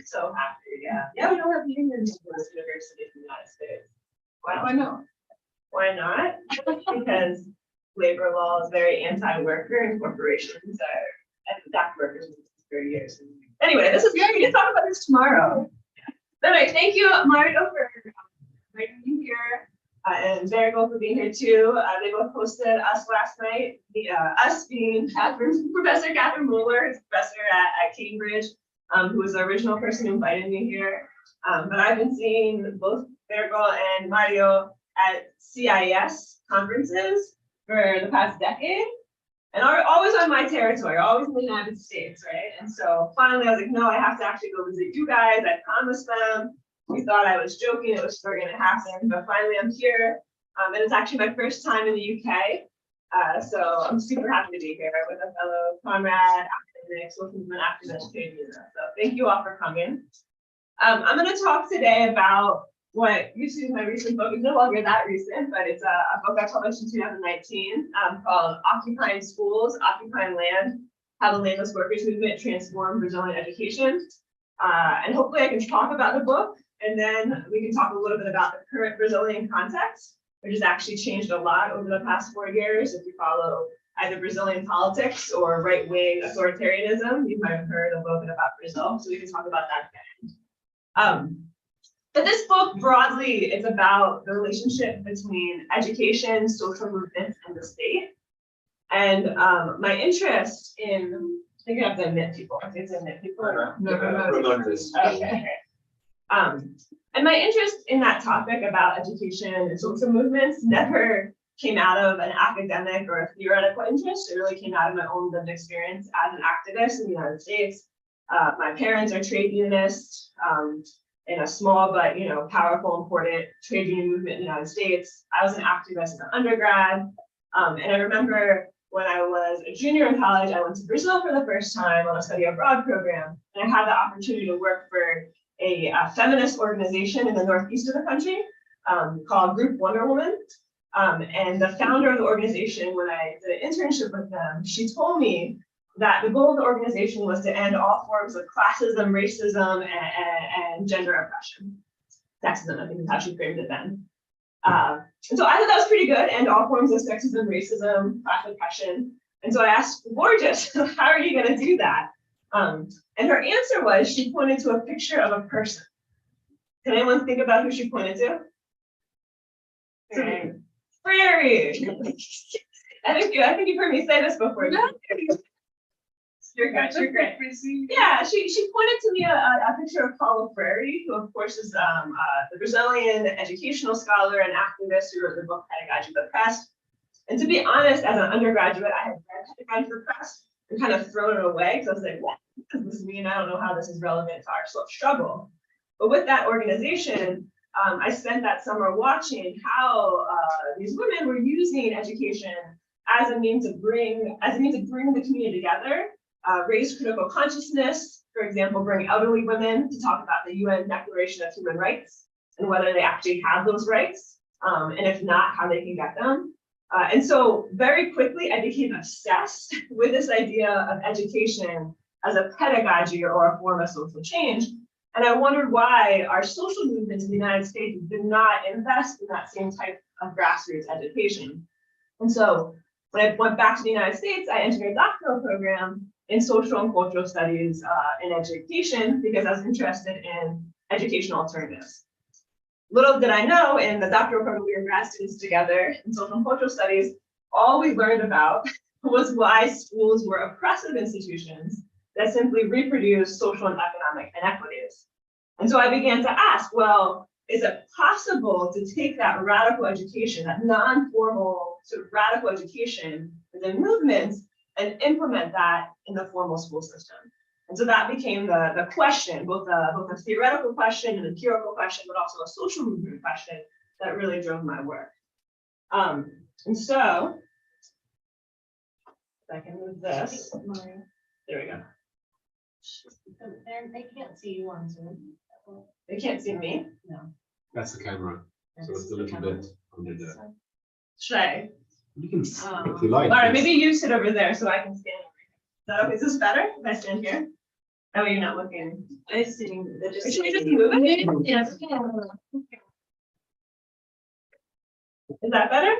so happy. Yeah, we don't have unions in this university in the United States. Why not? Why not? Because labor law is very anti-worker, and corporations are attack workers for years. Anyway, this is good. We can talk about this tomorrow. Anyway, thank you, Mario, for inviting me here, and Marigold for being here too. They both hosted us last night. Us being Professor Catherine Mueller, who's a professor at Cambridge, who was the original person who invited me here. But I've been seeing both Marigold and Mario at CIS conferences for the past decade, and are always on my territory, always in the United States, right? And so finally I was like, no, I have to actually go visit you guys. I promised them. We thought I was joking, it was never going to happen, but finally I'm here. And it's actually my first time in the UK. So I'm super happy to be here with a fellow comrade, academic, social movement activist, trade union. So thank you all for coming. I'm going to talk today about what used to be my recent book. It's no longer that recent, but it's a book I published in 2019 called Occupying Schools, Occupying Land, How the Landless Workers Movement Transformed Brazilian Education. And hopefully I can talk about the book, and then we can talk a little bit about the current Brazilian context, which has actually changed a lot over the past 4 years. If you follow either Brazilian politics or right-wing authoritarianism, you might have heard a little bit about Brazil, so we can talk about that then. But this book broadly is about the relationship between education, social movements, and the state. And my interest in, I think I have to admit people. I think it's admit people. Okay. And my interest in that topic about education and social movements never came out of an academic or a theoretical interest. It really came out of my own lived experience as an activist in the United States. My parents are trade unionists. In a small but powerful, important trade union movement in the United States. I was an activist as an undergrad, and I remember when I was a junior in college, I went to Brazil for the first time on a study abroad program, and I had the opportunity to work for a feminist organization in the northeast of the country called Group Wonder Woman. And the founder of the organization, when I did an internship with them, she told me that the goal of the organization was to end all forms of classism, racism, and gender oppression. Sexism, I think is how she framed it then. And so I thought that was pretty good, end all forms of sexism, racism, class oppression. And so I asked Borges, how are you going to do that? And her answer was, she pointed to a picture of a person. Can anyone think about who she pointed to? Prairie. I think you've heard me say this before. You're great. Yeah, she pointed to me a picture of Paulo Freire, who of course is the Brazilian educational scholar and activist who wrote the book Pedagogy of Land. And to be honest, as an undergraduate, I had read Pedagogy of Land and kind of thrown it away because I was like, what does this mean? I don't know how this is relevant to our struggle. But with that organization, I spent that summer watching how these women were using education as a means to bring the community together. Raise critical consciousness, for example, bring elderly women to talk about the UN Declaration of Human Rights and whether they actually have those rights, and if not, how they can get them. And so very quickly, I became obsessed with this idea of education as a pedagogy or a form of social change. And I wondered why our social movements in the United States did not invest in that same type of grassroots education. And so when I went back to the United States, I entered a doctoral program in social and cultural studies in education because I was interested in educational alternatives. Little did I know, in the doctoral program we were grad students together in social and cultural studies, all we learned about was why schools were oppressive institutions that simply reproduce social and economic inequities. And so I began to ask, well, is it possible to take that radical education, that non-formal sort of radical education within movements, and implement that in the formal school system? And so that became the question, both a theoretical question, an empirical question, but also a social movement question that really drove my work. And so, if I can move this, there we go. They can't see you on Zoom. They can't see me? No. That's the camera. So it's a little bit under there. Should I? You can, if you like. All right, maybe you sit over there so I can stand over here. Is that okay? Is this better if I stand here? Oh, you're not looking. I see. Should we just move it? Yes. Is that better?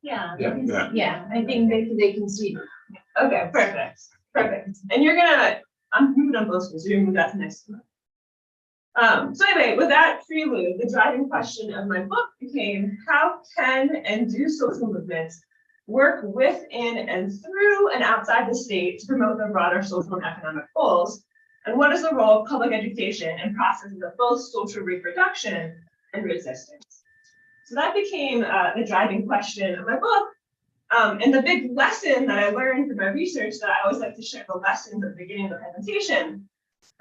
Yeah. Yeah. Yeah, I think they can see. Okay, perfect, perfect. And you're gonna, I'm moving on both screens, so you're gonna move that to next one. So anyway, with that prelude, the driving question of my book became, how can and do social movements work within and through and outside the state to promote their broader social and economic goals? And what is the role of public education in processes of both social reproduction and resistance? So that became the driving question of my book. And the big lesson that I learned from my research that I always like to share the lessons at the beginning of the presentation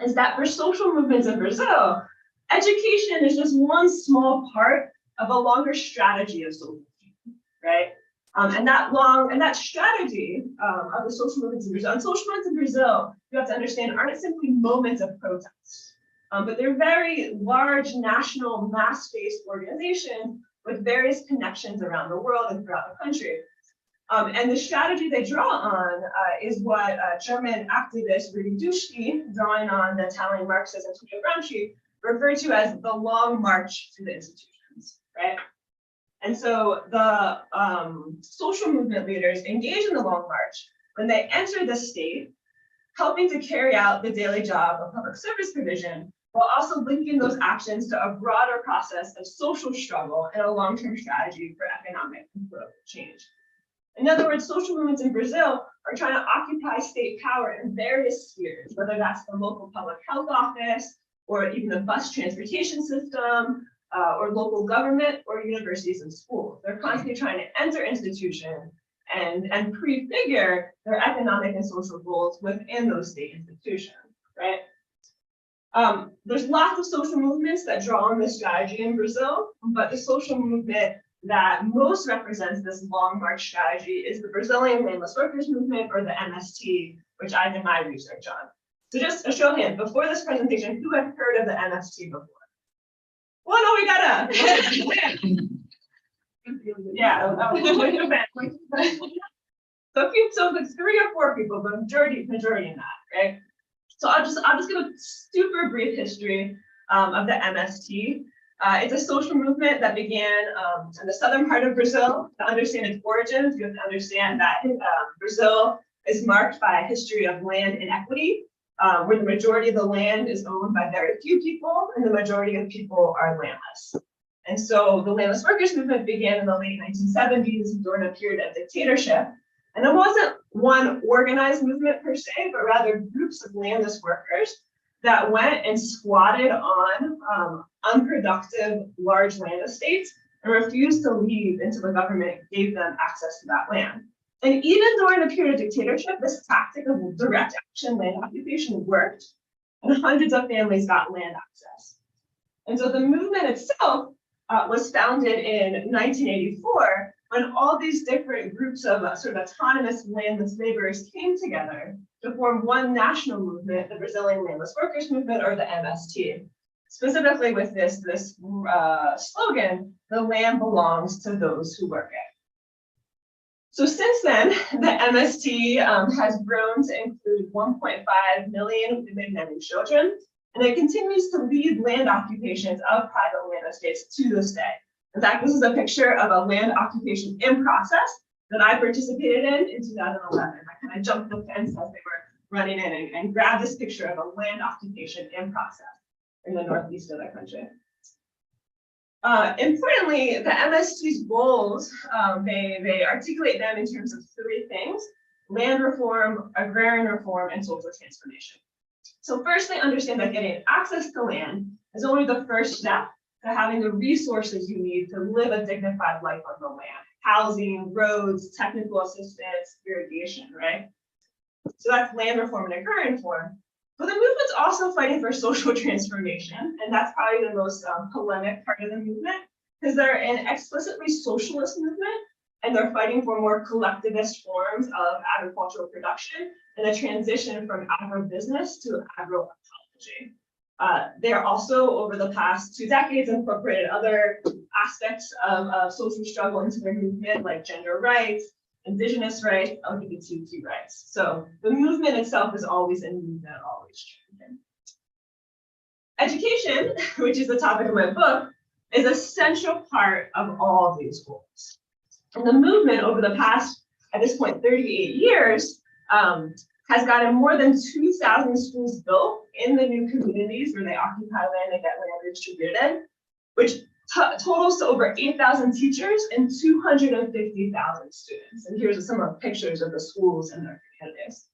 is that for social movements in Brazil, education is just one small part of a longer strategy of social movement, right? And that strategy of the social movements in Brazil, and social movements in Brazil, you have to understand, aren't simply moments of protest, but they're very large national mass-based organizations with various connections around the world and throughout the country. And the strategy they draw on is what German activist Rudy Duschke, drawing on the Italian Marxist Antonio Gramsci, referred to as the long march to the institutions, right? And so the social movement leaders engage in the long march when they enter the state, helping to carry out the daily job of public service provision, while also linking those actions to a broader process of social struggle and a long-term strategy for economic and political change. In other words, social movements in Brazil are trying to occupy state power in various spheres, whether that's the local public health office, or even the bus transportation system, or local government, or universities and schools. They're constantly trying to enter institutions and prefigure their economic and social goals within those state institutions, right? There's lots of social movements that draw on this strategy in Brazil, but the social movement that most represents this long march strategy is the Brazilian Landless Workers Movement, or the MST, which I did my research on. So just a show of hands, before this presentation, who had heard of the MST before? Well, no, we got a yeah. So it's 3 or 4 people, but majority in that, right? So I'll just give a super brief history of the MST. It's a social movement that began in the southern part of Brazil. To understand its origins, you have to understand that Brazil is marked by a history of land inequity, where the majority of the land is owned by very few people, and the majority of people are landless. And so the landless workers movement began in the late 1970s during a period of dictatorship. And it wasn't one organized movement per se, but rather groups of landless workers that went and squatted on unproductive large land estates and refused to leave until the government gave them access to that land. And even during a period of dictatorship, this tactic of direct action land occupation worked, and hundreds of families got land access. And so the movement itself was founded in 1984, when all these different groups of sort of autonomous landless laborers came together to form one national movement, the Brazilian Landless Workers Movement, or the MST. Specifically with this slogan, the land belongs to those who work it. So since then, the MST has grown to include 1.5 million women, men, and children, and it continues to lead land occupations of private land estates to this day. In fact, this is a picture of a land occupation in process that I participated in 2011. I kind of jumped the fence as they were running in and grabbed this picture of a land occupation in process in the northeast of the country. Importantly, the MST's goals, they articulate them in terms of 3 things: land reform, agrarian reform, and social transformation. So first, they understand that getting access to land is only the first step to having the resources you need to live a dignified life on the land: housing, roads, technical assistance, irrigation, right? So that's land reform and agrarian reform. But the movement's also fighting for social transformation, and that's probably the most polemic part of the movement, because they're an explicitly socialist movement, and they're fighting for more collectivist forms of agricultural production and a transition from agribusiness to agroecology. They're also, over the past 2 decades, incorporated other aspects of social struggle into their movement, like gender rights, indigenous rights, LGBTQ rights. So the movement itself is always in movement, always changing. Education, which is the topic of my book, is a central part of all of these goals. And the movement over the past, at this point, 38 years, has gotten more than 2,000 schools built in the new communities where they occupy land and get land distributed, which totals to over 8,000 teachers and 250,000 students. And here's some of the pictures of the schools and their communities.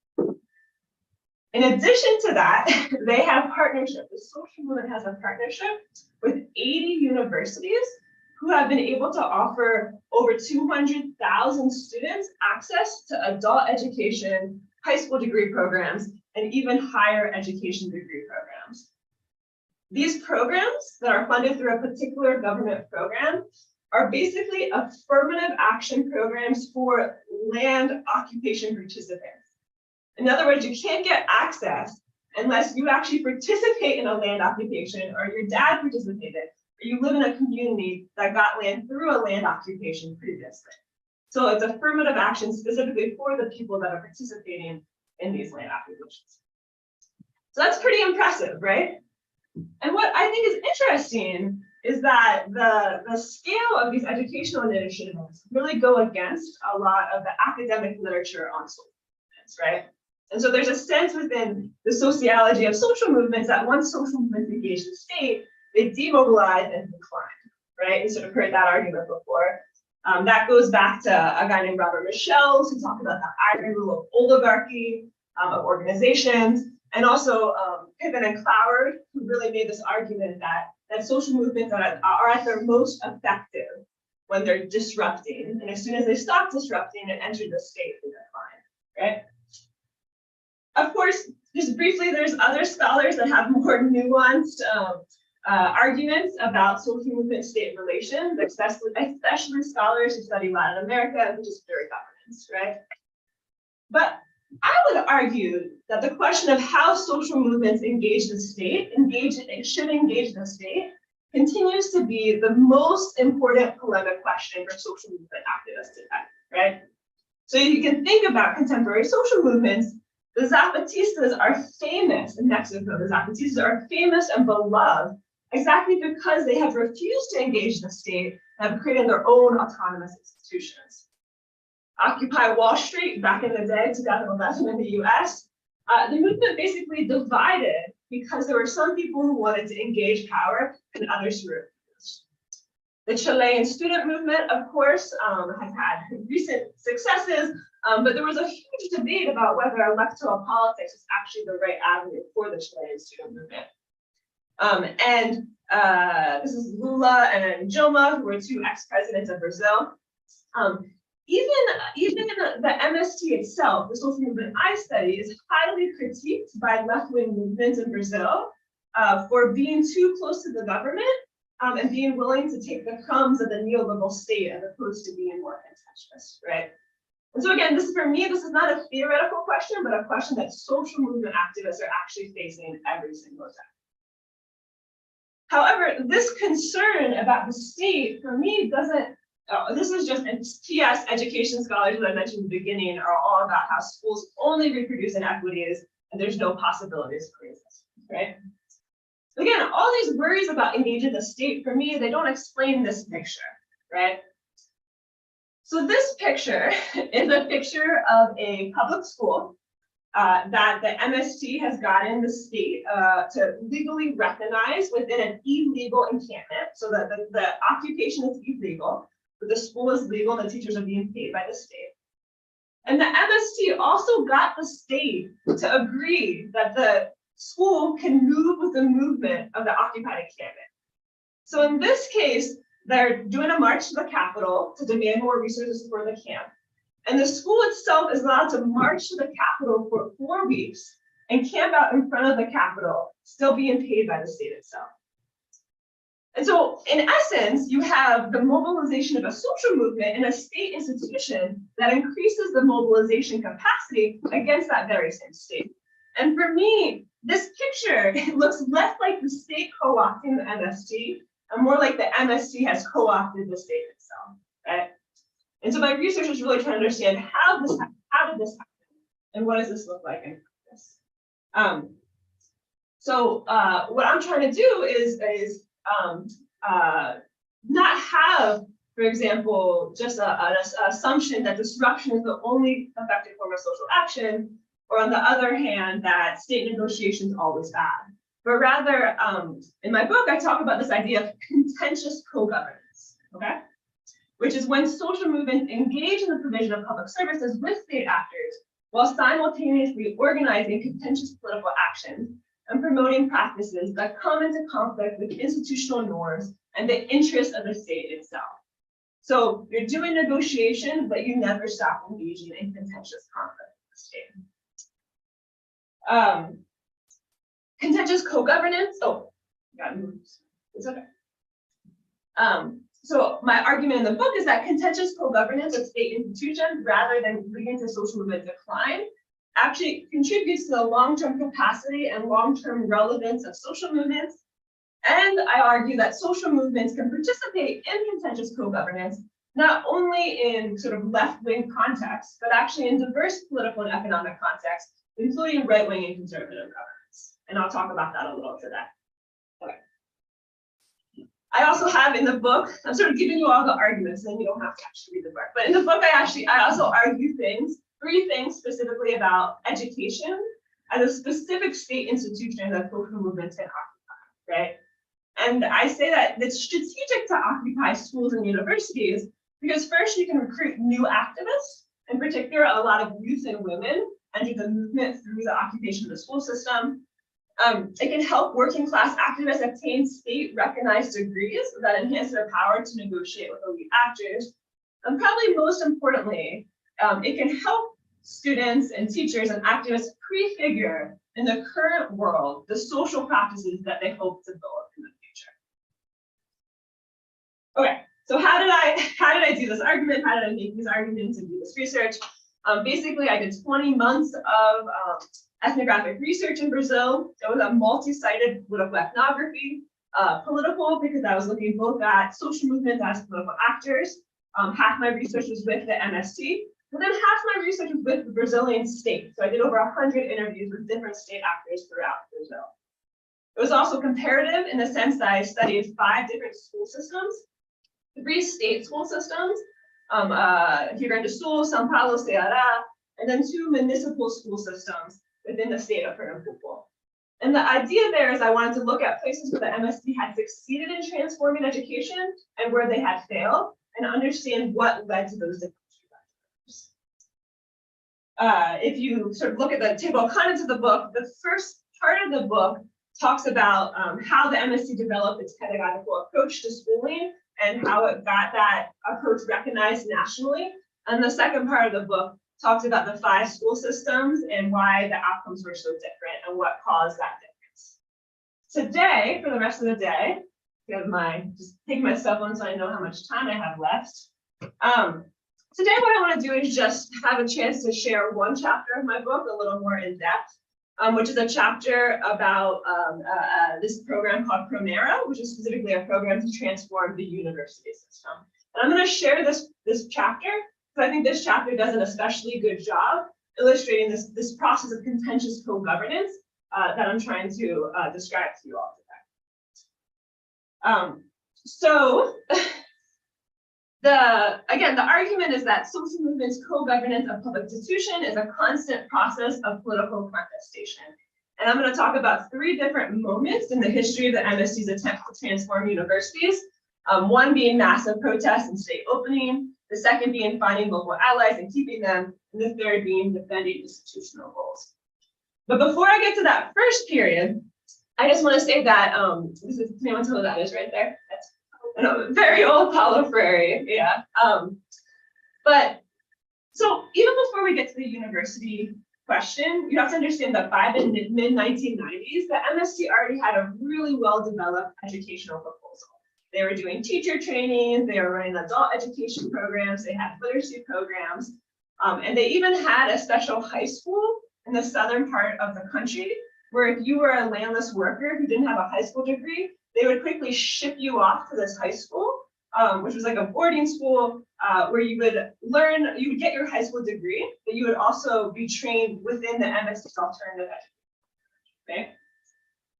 In addition to that, they have partnership. The social movement has a partnership with 80 universities who have been able to offer over 200,000 students access to adult education, high school degree programs, and even higher education degree programs. These programs that are funded through a particular government program are basically affirmative action programs for land occupation participants. In other words, you can't get access unless you actually participate in a land occupation, or your dad participated, or you live in a community that got land through a land occupation previously. So it's affirmative action specifically for the people that are participating in these land occupations. So that's pretty impressive, right? And what I think is interesting is that the scale of these educational initiatives really go against a lot of the academic literature on social movements, right? And so there's a sense within the sociology of social movements that once social movements engage the state, they demobilize and decline, right? You sort of heard that argument before. That goes back to a guy named Robert Michels, who talked about the iron rule of oligarchy of organizations, and also Piven and Cloward, who really made this argument that social movements are at their most effective when they're disrupting, and as soon as they stop disrupting and enter the state, they decline, right? Of course, just briefly, there's other scholars that have more nuanced arguments about social movement state relations, especially scholars who study Latin America and participatory governance, right? But I would argue that the question of how social movements engage the state, should engage the state, continues to be the most important polemic question for social movement activists today, right? So you can think about contemporary social movements. The Zapatistas are famous in Mexico. The Zapatistas are famous and beloved exactly because they have refused to engage the state and have created their own autonomous institutions. Occupy Wall Street back in the day, 2011 in the US, the movement basically divided because there were some people who wanted to engage power and others who refused. The Chilean student movement, of course, has had recent successes, but there was a huge debate about whether electoral politics is actually the right avenue for the Chilean student movement. This is Lula and Dilma, who were two ex-presidents of Brazil. Even the MST itself, the social movement I study, is highly critiqued by left-wing movements in Brazil for being too close to the government and being willing to take the crumbs of the neoliberal state as opposed to being more contentious, right? And so again, for me, this is not a theoretical question, but a question that social movement activists are actually facing every single day. However, this concern about the state, for me, doesn't, this is just PS education scholars that I mentioned in the beginning are all about how schools only reproduce inequities and there's no possibilities for resistance, right? Again, all these worries about engaging the state, for me, they don't explain this picture, right? So this picture is a picture of a public school that the MST has gotten the state to legally recognize within an illegal encampment, so that the occupation is illegal, but the school is legal, the teachers are being paid by the state. And the MST also got the state to agree that the school can move with the movement of the occupied encampment. So in this case, they're doing a march to the Capitol to demand more resources for the camp. And the school itself is allowed to march to the Capitol for 4 weeks and camp out in front of the Capitol, still being paid by the state itself. And so in essence, you have the mobilization of a social movement in a state institution that increases the mobilization capacity against that very same state. And for me, this picture, it looks less like the state co-opting the MST and more like the MST has co-opted the state itself, right? And so my research is really trying to understand how did this happen and what does this look like in practice? So what I'm trying to do is not have, for example, just an assumption that disruption is the only effective form of social action, or on the other hand, that state negotiation is always bad. But rather, in my book, I talk about this idea of contentious co-governance, okay? Which is when social movements engage in the provision of public services with state actors while simultaneously organizing contentious political action and promoting practices that come into conflict with institutional norms and the interests of the state itself. So you're doing negotiation, but you never stop engaging in contentious conflict with the state. Contentious co-governance. Oh, got moved. It's okay. So my argument in the book is that contentious co-governance of state institutions, rather than leading to social movement decline, actually contributes to the long-term capacity and long-term relevance of social movements. And I argue that social movements can participate in contentious co-governance, not only in sort of left-wing contexts, but actually in diverse political and economic contexts, including right-wing and conservative governments. And I'll talk about that a little today. Okay. I also have in the book, I'm sort of giving you all the arguments, and you don't have to actually read the book. But in the book, I also argue three things specifically about education as a specific state institution that social movements can occupy, right? And I say that it's strategic to occupy schools and universities because first you can recruit new activists, in particular a lot of youth and women, enter the movement through the occupation of the school system. It can help working class activists obtain state recognized degrees that enhance their power to negotiate with elite actors. And probably most importantly, it can help students and teachers and activists prefigure in the current world the social practices that they hope to build in the future. Okay, so how did I do this argument? How did I make these arguments and do this research? Basically, I did 20 months of ethnographic research in Brazil. It was a multi-sided political ethnography, political because I was looking both at social movements as political actors. Half my research was with the MSC, and then half my research was with the Brazilian state. So I did over 100 interviews with different state actors throughout Brazil. It was also comparative in the sense that I studied 5 different school systems, 3 state school systems, Rio Grande do Sul, São Paulo, Ceará, and then 2 municipal school systems within the state of Pernambuco. And the idea there is I wanted to look at places where the MSC had succeeded in transforming education and where they had failed, and understand what led to those different if you sort of look at the table of contents of the book, the first part of the book talks about how the MSC developed its pedagogical approach to schooling and how it got that approach recognized nationally. And the second part of the book talks about the 5 school systems and why the outcomes were so different and what caused that difference. Today, for the rest of the day, just take my cell phone so I know how much time I have left. Today, what I want to do is just have a chance to share one chapter of my book a little more in depth, which is a chapter about this program called Promeera, which is specifically a program to transform the university system. And I'm going to share this chapter because I think this chapter does an especially good job illustrating this process of contentious co-governance that I'm trying to describe to you all today. Again, the argument is that social movements' co-governance of public institution is a constant process of political contestation. And I'm going to talk about 3 different moments in the history of the MSC's attempt to transform universities. One being massive protests and state opening, the second being finding local allies and keeping them, and the third being defending institutional goals. But before I get to that first period, I just want to say that, can anyone tell who that is right there? That's very old Paulo Freire, yeah. But so even before we get to the university question, you have to understand that by the mid-1990s, the MSC already had a really well-developed educational proposal. They were doing teacher training, they were running adult education programs, they had literacy programs, and they even had a special high school in the southern part of the country, where if you were a landless worker who didn't have a high school degree, they would quickly ship you off to this high school, which was like a boarding school where you would get your high school degree, but you would also be trained within the MSC alternative education. Okay?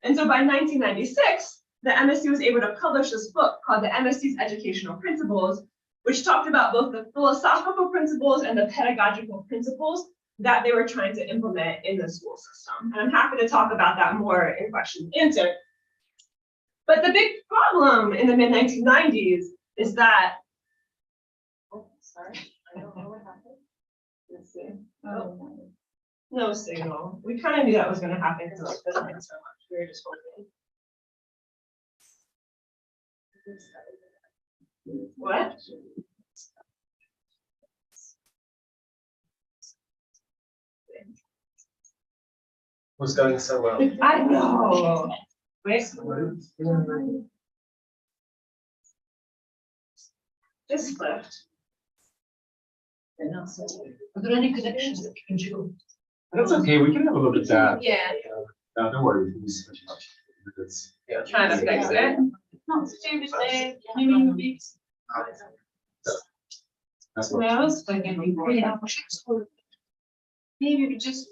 And so by 1996, the MSC was able to publish this book called the MSC's Educational Principles, which talked about both the philosophical principles and the pedagogical principles that they were trying to implement in the school system. And I'm happy to talk about that more in question and answer. But the big problem in the mid-1990s is that, oh, sorry, I don't know what happened. Let's see. Oh, no signal. We kind of knew that was going to happen because it was fizzling so much. We were just hoping. What? Was going so well. I know. Wait. Just flipped. Are there any connections that you can do? That's okay. We can have a look at that. Yeah. No, don't worry. It's, yeah. Trying to fix it. Not stupid thing. You mean these? That's what. No. Maybe you could just.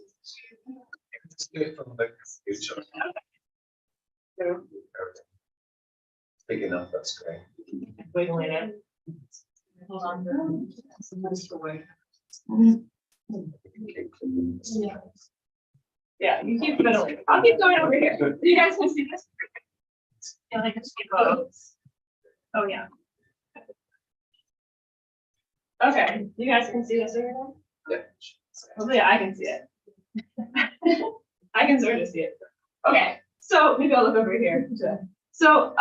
Let's do it from the future. Big enough, that's great. Wiggling it. Hold on. Yeah, you keep fiddling. I'll keep going over here. You guys can see this? Yeah, they can skip Oh, oh yeah. Okay, you guys can see this over there? Yeah. Hopefully I can see it. I can sort of see it. Okay, so maybe I'll look over here. So,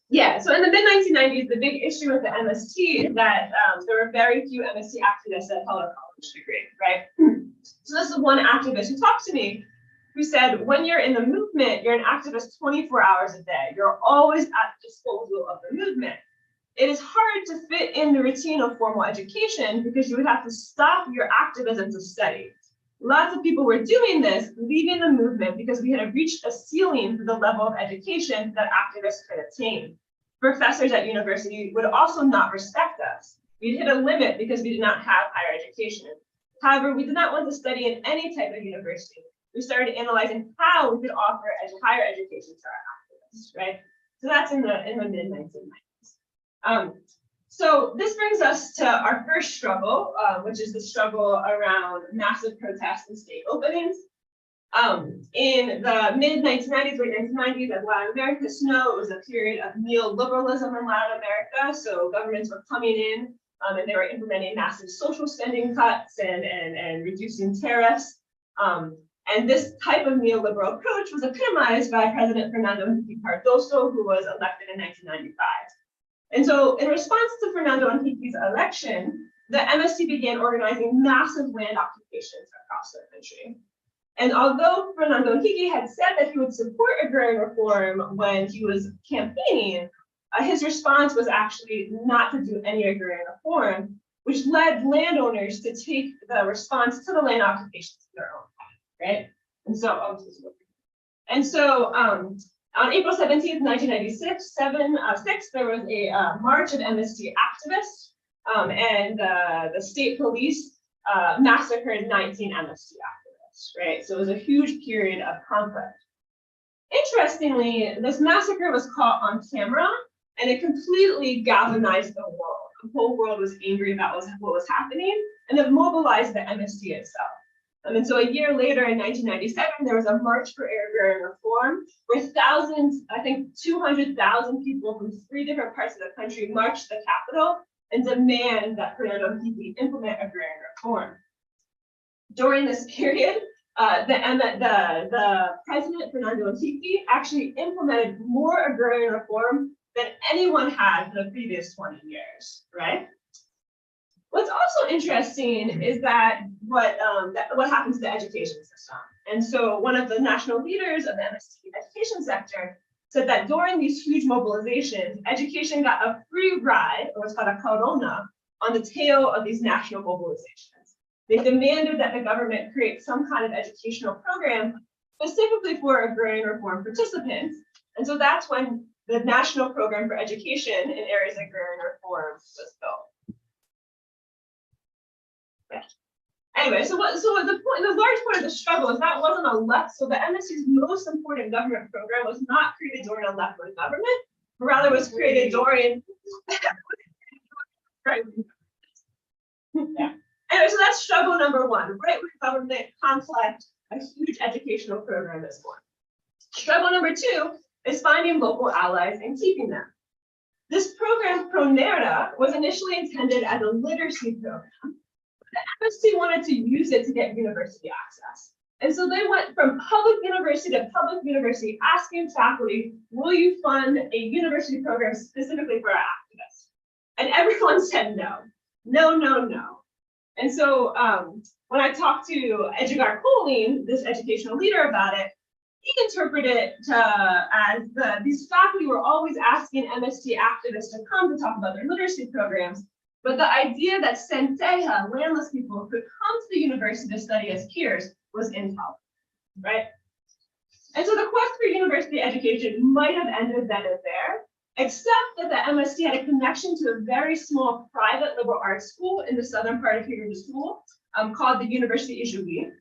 yeah, so in the mid-1990s, the big issue with the MST is that there were very few MST activists that held a college degree, right? So this is one activist who talked to me who said, when you're in the movement, you're an activist 24 hours a day. You're always at the disposal of the movement. It is hard to fit in the routine of formal education because you would have to stop your activism to study. Lots of people were doing this, leaving the movement because we had reached a ceiling for the level of education that activists could attain. Professors at university would also not respect us. We'd hit a limit because we did not have higher education. However, we did not want to study in any type of university. We started analyzing how we could offer higher education to our activists, right? So that's in the mid-1990s. So this brings us to our first struggle, which is the struggle around massive protests and state openings. In the mid-1990s, late 1990s, as Latin Americans know, it was a period of neoliberalism in Latin America. So governments were coming in and they were implementing massive social spending cuts and reducing tariffs. And this type of neoliberal approach was epitomized by President Fernando Henrique Cardoso, who was elected in 1995. And so in response to Fernando Henrique's election, the MSC began organizing massive land occupations across the country. And although Fernando Henrique had said that he would support agrarian reform when he was campaigning, his response was actually not to do any agrarian reform, which led landowners to take the response to the land occupations to their own path, right? And so, on April 17th, 1996, there was a march of MST activists, and the state police massacred 19 MST activists, right? So it was a huge period of conflict. Interestingly, this massacre was caught on camera, and it completely galvanized the world. The whole world was angry about what was happening, and it mobilized the MST itself. And so a year later, in 1997, there was a march for agrarian reform, where thousands, I think 200,000 people from 3 different parts of the country marched to the Capitol and demand that Fernando Henrique implement agrarian reform. During this period, the president, Fernando Henrique, actually implemented more agrarian reform than anyone had for the previous 20 years, right? What's also interesting is that what happens to the education system. And so one of the national leaders of the MSC education sector said that during these huge mobilizations, education got a free ride, or what's called a corona, on the tail of these national mobilizations. They demanded that the government create some kind of educational program specifically for agrarian reform participants. And so that's when the National Program for Education in Areas of Agrarian Reform was built. Anyway, so the large point of the struggle is that wasn't a left, so the MSC's most important government program was not created during a left-wing government, but rather was created during yeah. Anyway, so that's struggle number one, right-wing government conflict, a huge educational program is born. Struggle number two is finding local allies and keeping them. This program, Promeera, was initially intended as a literacy program. The MSC wanted to use it to get university access. And so they went from public university to public university asking faculty, will you fund a university program specifically for our activists? And everyone said no, no, no, no. And so when I talked to Edgar Colleen, this educational leader, about it, he interpreted it as these faculty were always asking MSC activists to come to talk about their literacy programs, but the idea that Senteja, landless people, could come to the university to study as peers was intolerant, right? And so the quest for university education might have ended then and there, except that the MSC had a connection to a very small private liberal arts school in the southern part of Peru School called the University Ijuí.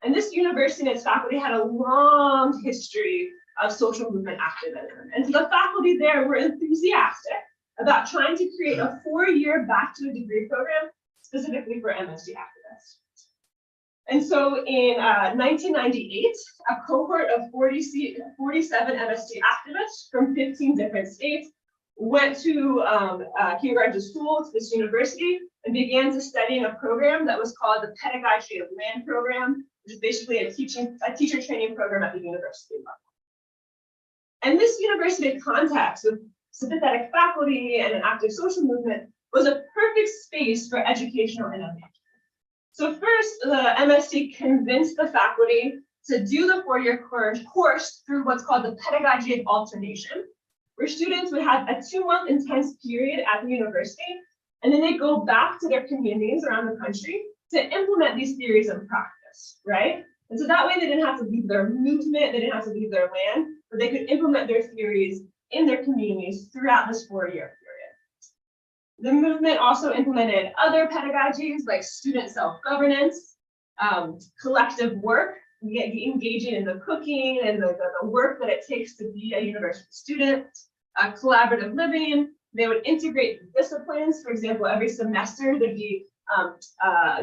And this university and its faculty had a long history of social movement activism. And so the faculty there were enthusiastic about trying to create a 4-year back to a degree program specifically for MSC activists. And so in 1998, a cohort of 47 MSC activists from 15 different states went to kindergarten to school to this university and began to study in a program that was called the Pedagogy of Land program, which is basically a teacher training program at the university level. And this university context with sympathetic faculty and an active social movement was a perfect space for educational innovation. So first, the MSC convinced the faculty to do the 4-year course through what's called the Pedagogy of Alternation, where students would have a 2-month intense period at the university, and then they go back to their communities around the country to implement these theories in practice, right? And so that way they didn't have to leave their movement, they didn't have to leave their land, but they could implement their theories in their communities throughout this 4-year period. The movement also implemented other pedagogies like student self-governance, collective work, engaging in the cooking and the work that it takes to be a university student, collaborative living. They would integrate disciplines. For example, every semester there'd be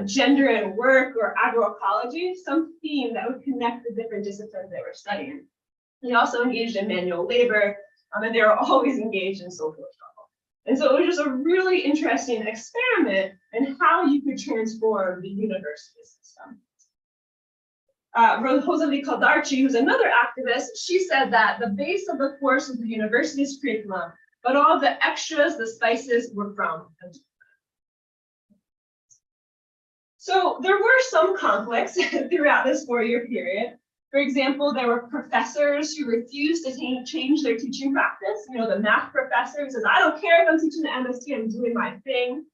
gender and work or agroecology, some theme that would connect the different disciplines they were studying. They also engaged in manual labor, and they were always engaged in social struggle. And so it was just a really interesting experiment in how you could transform the university system. Rosalie Caldarchi, who's another activist, she said that the base of the course was the university's curriculum, but all the extras, the spices, were from. So there were some conflicts throughout this 4-year period. For example, there were professors who refused to change their teaching practice. You know, the math professor who says, I don't care if I'm teaching the MSC, I'm doing my thing.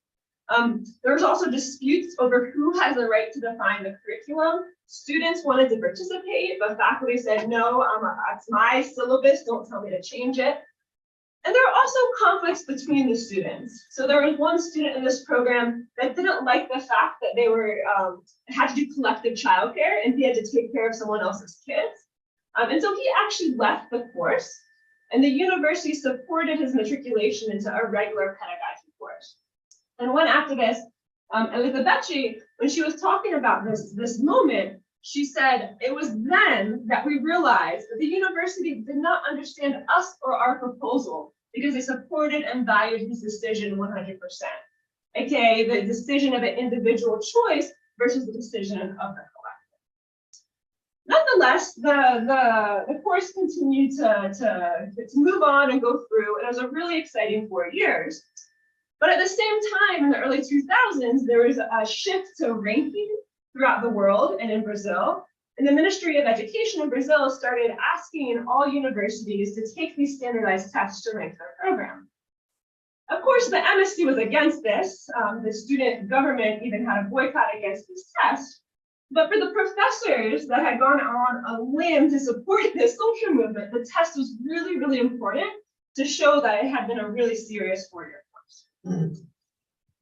There was also disputes over who has the right to define the curriculum. Students wanted to participate, but faculty said, no, it's my syllabus, don't tell me to change it. And there are also conflicts between the students. So there was one student in this program that didn't like the fact that they had to do collective childcare and he had to take care of someone else's kids. And so he actually left the course, and the university supported his matriculation into a regular pedagogy course. And one activist, Elizabeth, when she was talking about this moment, she said, it was then that we realized that the university did not understand us or our proposal because they supported and valued his decision 100%. AKA the decision of an individual choice versus the decision of the collective. Nonetheless, the course continued to move on and go through, and it was a really exciting 4 years. But at the same time, in the early 2000s, there was a shift to ranking throughout the world and in Brazil. And the Ministry of Education in Brazil started asking all universities to take these standardized tests to rank their program. Of course, the MSC was against this. The student government even had a boycott against this test. But for the professors that had gone on a limb to support this social movement, the test was really, really important to show that it had been a really serious 4-year course.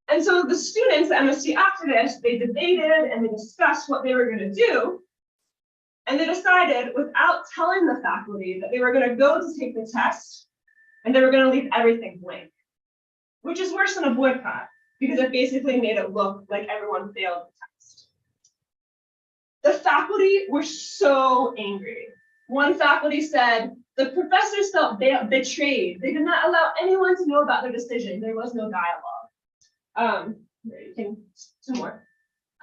And so the students, the MSC activists, they debated and they discussed what they were going to do. And they decided, without telling the faculty, that they were going to go to take the test and they were going to leave everything blank, which is worse than a boycott because it basically made it look like everyone failed the test. The faculty were so angry. One faculty said, the professors felt betrayed. They did not allow anyone to know about their decision. There was no dialogue. Some more.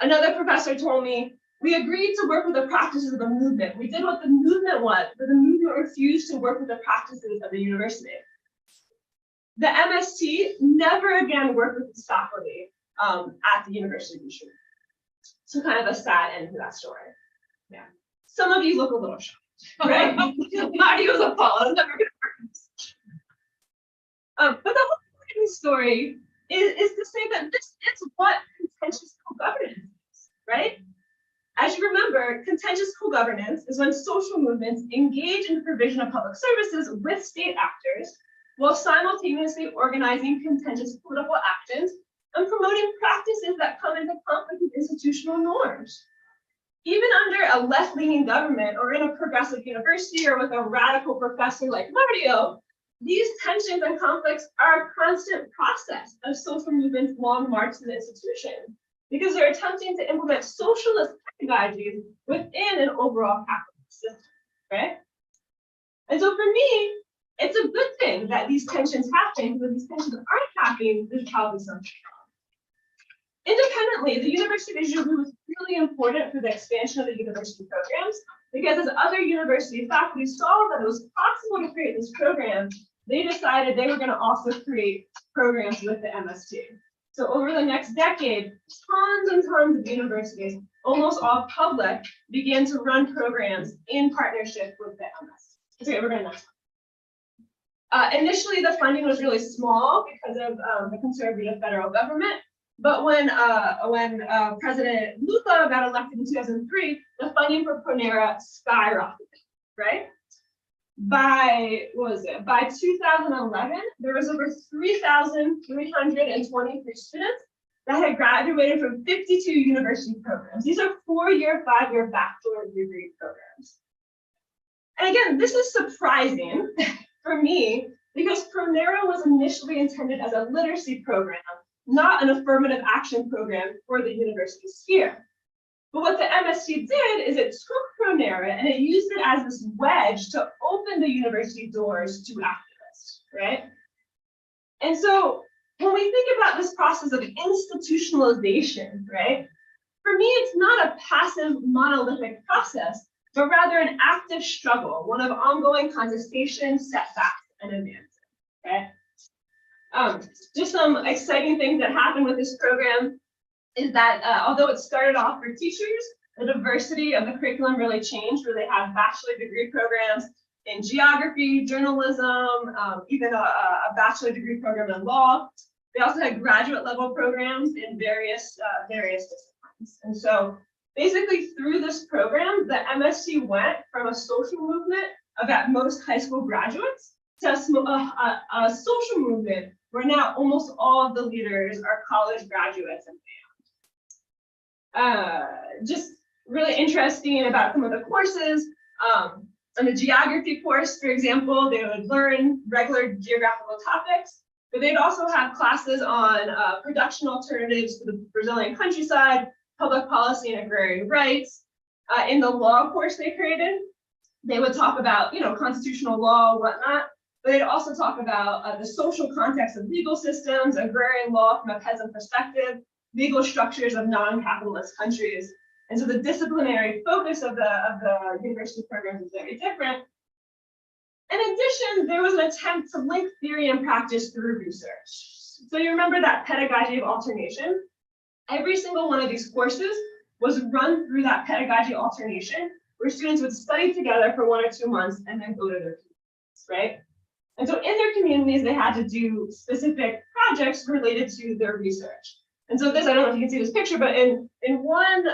Another professor told me, we agreed to work with the practices of the movement. We did what the movement was, but the movement refused to work with the practices of the university. The MSC never again worked with its faculty at the University of Michigan. So kind of a sad end to that story. Yeah. Some of you look a little shocked, right? Mario's appalled. Never gonna work with this. But the whole point of the story is to say that this is what contentious co-governance is, right? As you remember, contentious co-governance is when social movements engage in the provision of public services with state actors while simultaneously organizing contentious political actions and promoting practices that come into conflict with institutional norms. Even under a left-leaning government or in a progressive university or with a radical professor like Mario, these tensions and conflicts are a constant process of social movements' long march to the institution, because they're attempting to implement socialist pedagogies within an overall capitalist system, right? And so for me, it's a good thing that these tensions happen, because if these tensions aren't happening, there's probably something wrong. Independently, the University of Jubilee was really important for the expansion of the university programs, because as other university faculty saw that it was possible to create this program, they decided they were going to also create programs with the MST. So over the next decade, tons and tons of universities, almost all public, began to run programs in partnership with the MS. Okay, we're going next. Initially, the funding was really small because of the conservative federal government. But when President Lula got elected in 2003, the funding for Promeera skyrocketed, right? By 2011, there was over 3,323 students that had graduated from 52 university programs. These are 4-year, 5-year bachelor degree programs. And again, this is surprising for me because Promeera was initially intended as a literacy program, not an affirmative action program for the university sphere. But what the MSC did is it took Promeera and it used it as this wedge to open the university doors to activists, right? And so when we think about this process of institutionalization, right, for me, it's not a passive monolithic process, but rather an active struggle, one of ongoing contestation, setbacks, and advancement, okay? Just some exciting things that happened with this program is that although it started off for teachers, the diversity of the curriculum really changed, where they have bachelor degree programs in geography, journalism, even a bachelor degree program in law. They also had graduate level programs in various disciplines. And so basically through this program, the MSC went from a social movement of at most high school graduates to a social movement where now almost all of the leaders are college graduates and beyond. Just really interesting about some of the courses. On the geography course, for example, they would learn regular geographical topics, but they'd also have classes on production alternatives to the Brazilian countryside, public policy and agrarian rights. In the law course they created, they would talk about, constitutional law, whatnot, but they'd also talk about the social context of legal systems, agrarian law from a peasant perspective, legal structures of non-capitalist countries. And so the disciplinary focus of the university programs is very different. In addition, there was an attempt to link theory and practice through research. So you remember that pedagogy of alternation? Every single one of these courses was run through that pedagogy alternation, where students would study together for 1 or 2 months and then go to their communities, right? And so in their communities, they had to do specific projects related to their research. And so this, I don't know if you can see this picture, but in one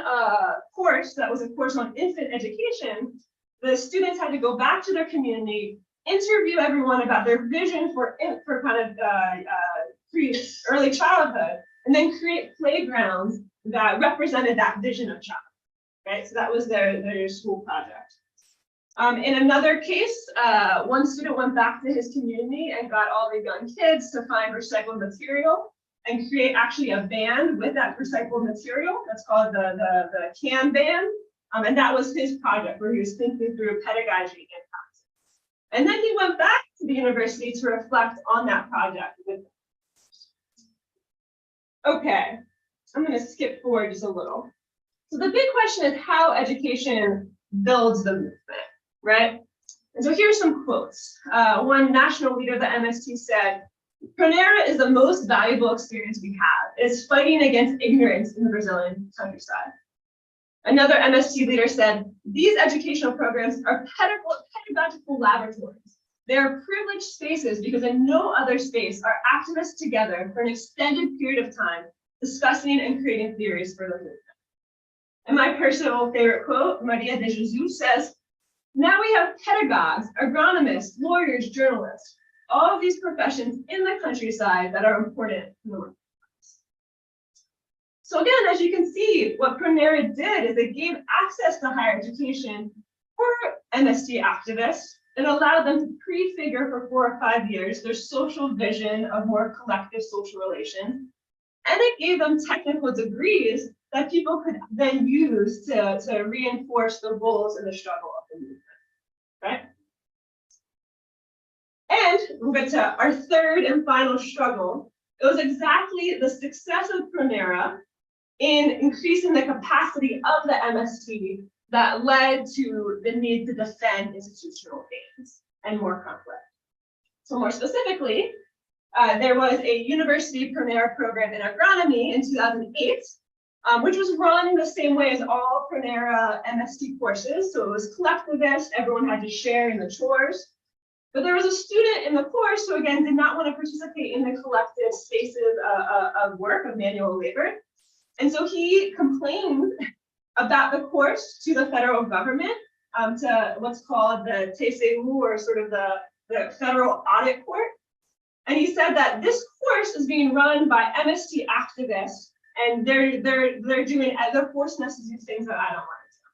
course, that was a course on infant education, the students had to go back to their community, interview everyone about their vision for kind of early childhood, and then create playgrounds that represented that vision of child, right? So that was their school project. In another case, one student went back to his community and got all the young kids to find recycled material and create actually a band with that recycled material. That's called the CAN band. And that was his project where he was thinking through pedagogy and practice. And then he went back to the university to reflect on that project with them. Okay, I'm going to skip forward just a little. So the big question is how education builds the movement, right? And so here's some quotes. One national leader of the MST said, "Promeera is the most valuable experience we have. It's fighting against ignorance in the Brazilian countryside." Another MST leader said, "These educational programs are pedagogical laboratories. They are privileged spaces because in no other space are activists together for an extended period of time discussing and creating theories for the movement." And my personal favorite quote, Maria de Jesus says, "Now we have pedagogues, agronomists, lawyers, journalists, all of these professions in the countryside that are important in the workplace." So again, as you can see, what Promeera did is it gave access to higher education for MST activists and allowed them to prefigure for 4 or 5 years their social vision of more collective social relations. And it gave them technical degrees that people could then use to reinforce the goals and the struggle of the movement, right? And we'll get to our third and final struggle. It was exactly the success of Promeera in increasing the capacity of the MST that led to the need to defend institutional gains and more conflict. So more specifically, there was a university Promeera program in agronomy in 2008, which was run the same way as all Promeera MST courses. So it was collectivist, everyone had to share in the chores. But there was a student in the course who, again, did not want to participate in the collective spaces of work, of manual labor. And so he complained about the course to the federal government, to what's called the TCU, or sort of the federal audit court. And he said that this course is being run by MST activists, and they're forcing us to do things that I don't want to do.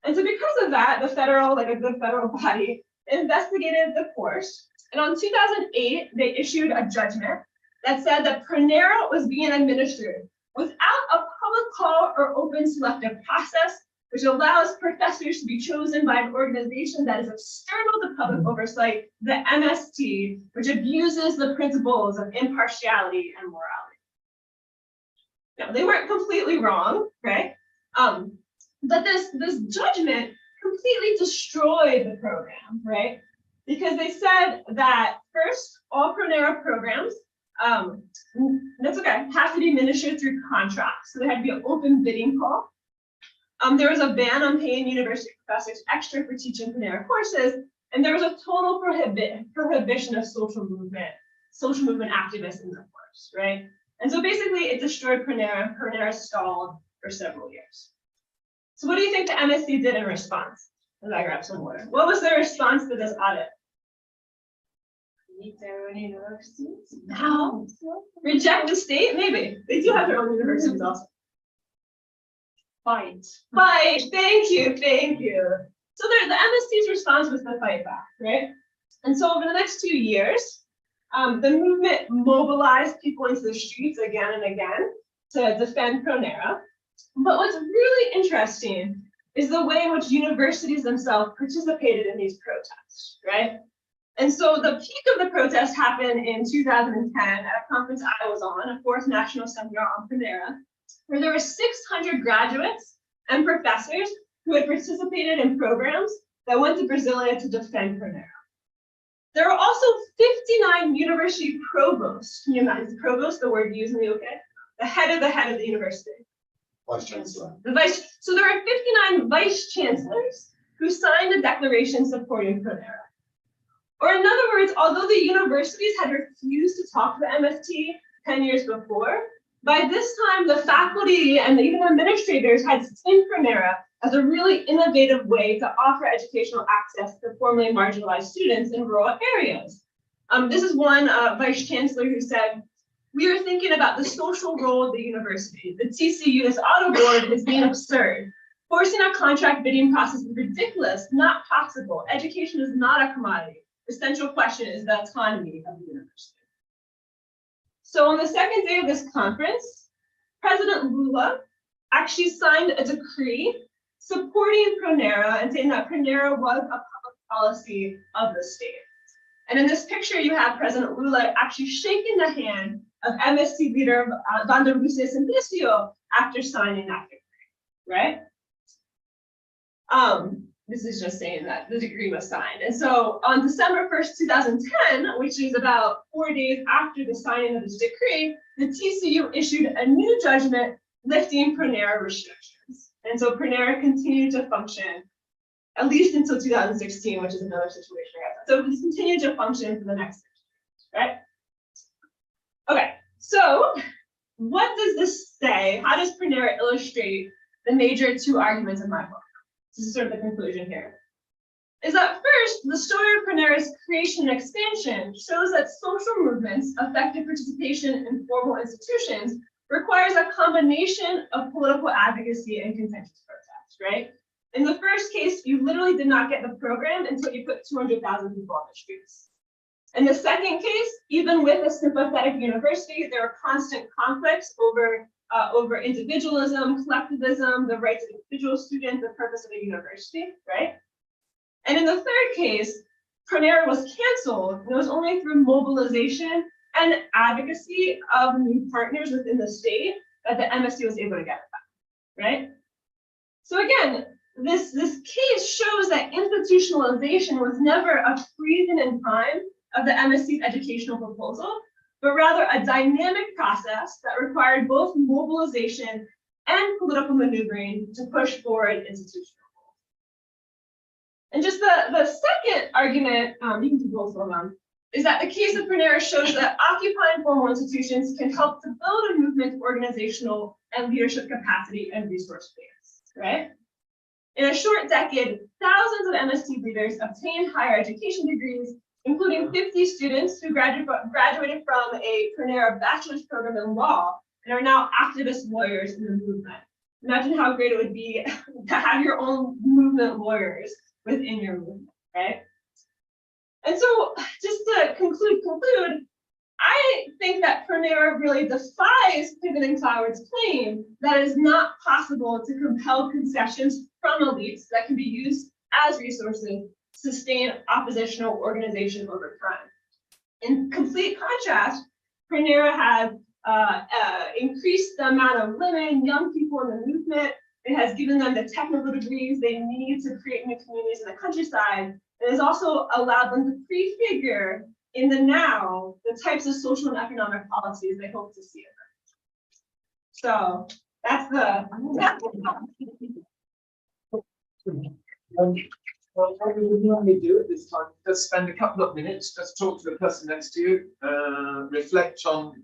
And so because of that, the federal, like a good federal body, investigated the course. And on 2008, they issued a judgment that said that Promeera was being administered without a public call or open selective process, which allows professors to be chosen by an organization that is external to public oversight, the MST, which abuses the principles of impartiality and morality. Now, they weren't completely wrong, right? But this judgment completely destroyed the program, right? Because they said that first, all Promeera programs, that's okay, have to be administered through contracts. So there had to be an open bidding call. There was a ban on paying university professors extra for teaching Promeera courses, and there was a total prohibition of social movement activists in the course, right? And so basically it destroyed Promeera. Promeera stalled for several years. So what do you think the MSC did in response? As I grab some water. What was their response to this audit? Need their own universities? No. Reject the state? Maybe. They do have their own universities also. Fight. Fight. Thank you. Thank you. So the MSC's response was to fight back, right? And so over the next 2 years, the movement mobilized people into the streets again and again to defend Promeera. But what's really interesting is the way in which universities themselves participated in these protests, right? And so the peak of the protest happened in 2010 at a conference I was on, a 4th National Seminar on Promeera, where there were 600 graduates and professors who had participated in programs that went to Brasilia to defend Promeera. There were also 59 university provosts. Can you imagine? Is provost the word used in the UK? The head of the university. Vice Chancellor. So there are 59 vice chancellors who signed a declaration supporting Promeera. Or in other words, although the universities had refused to talk to the MST 10 years before, by this time the faculty and even administrators had seen Promeera as a really innovative way to offer educational access to formerly marginalized students in rural areas. This is one vice chancellor who said, we are thinking about the social role of the university. The TCU, this auto board, is being absurd. Forcing a contract bidding process is ridiculous, not possible. Education is not a commodity. The central question is the autonomy of the university. So on the second day of this conference, President Lula actually signed a decree supporting Promeera and saying that Promeera was a public policy of the state. And in this picture, you have President Lula actually shaking the hand of MSC leader Vander Simplicio after signing that decree, right? This is just saying that the decree was signed. And so on December 1st, 2010, which is about 4 days after the signing of this decree, the TCU issued a new judgment lifting Promeera restrictions. And so Promeera continued to function at least until 2016, which is another situation. So it's continued to function for the next 6 years, right? Okay, so what does this say? How does Promeera illustrate the major two arguments of my book? This is sort of the conclusion here. Is that first, the story of Promeera's creation and expansion shows that social movements, effective participation in formal institutions, requires a combination of political advocacy and contentious protest, right? In the first case, you literally did not get the program until you put 200,000 people on the streets. In the second case, even with a sympathetic university, there are constant conflicts over individualism, collectivism, the rights of individual students, the purpose of a university, right? And in the third case, Promeera was canceled, and it was only through mobilization and advocacy of new partners within the state that the MSC was able to get it back, right? So again, this case shows that institutionalization was never a freezing in time of the MSC's educational proposal, but rather a dynamic process that required both mobilization and political maneuvering to push forward institutional goals. And just the second argument, you can do both of them, is that the case of Promeera shows that occupying formal institutions can help to build a movement, organizational and leadership capacity and resource base, right? In a short decade, thousands of MSc leaders obtained higher education degrees, including 50 students who graduated from a Promeera bachelor's program in law and are now activist lawyers in the movement. Imagine how great it would be to have your own movement lawyers within your movement, right? And so just to conclude, I think that Promeera really defies Piven and Cloward's claim that it is not possible to compel concessions from elites that can be used as resources to sustain oppositional organization over time. In complete contrast, Promeera has increased the amount of women, young people in the movement. It has given them the technical degrees they need to create new communities in the countryside. It has also allowed them to prefigure in the now the types of social and economic policies they hope to see. So that's the. Well, what we would normally do at this time, just spend a couple of minutes, just talk to the person next to you, reflect on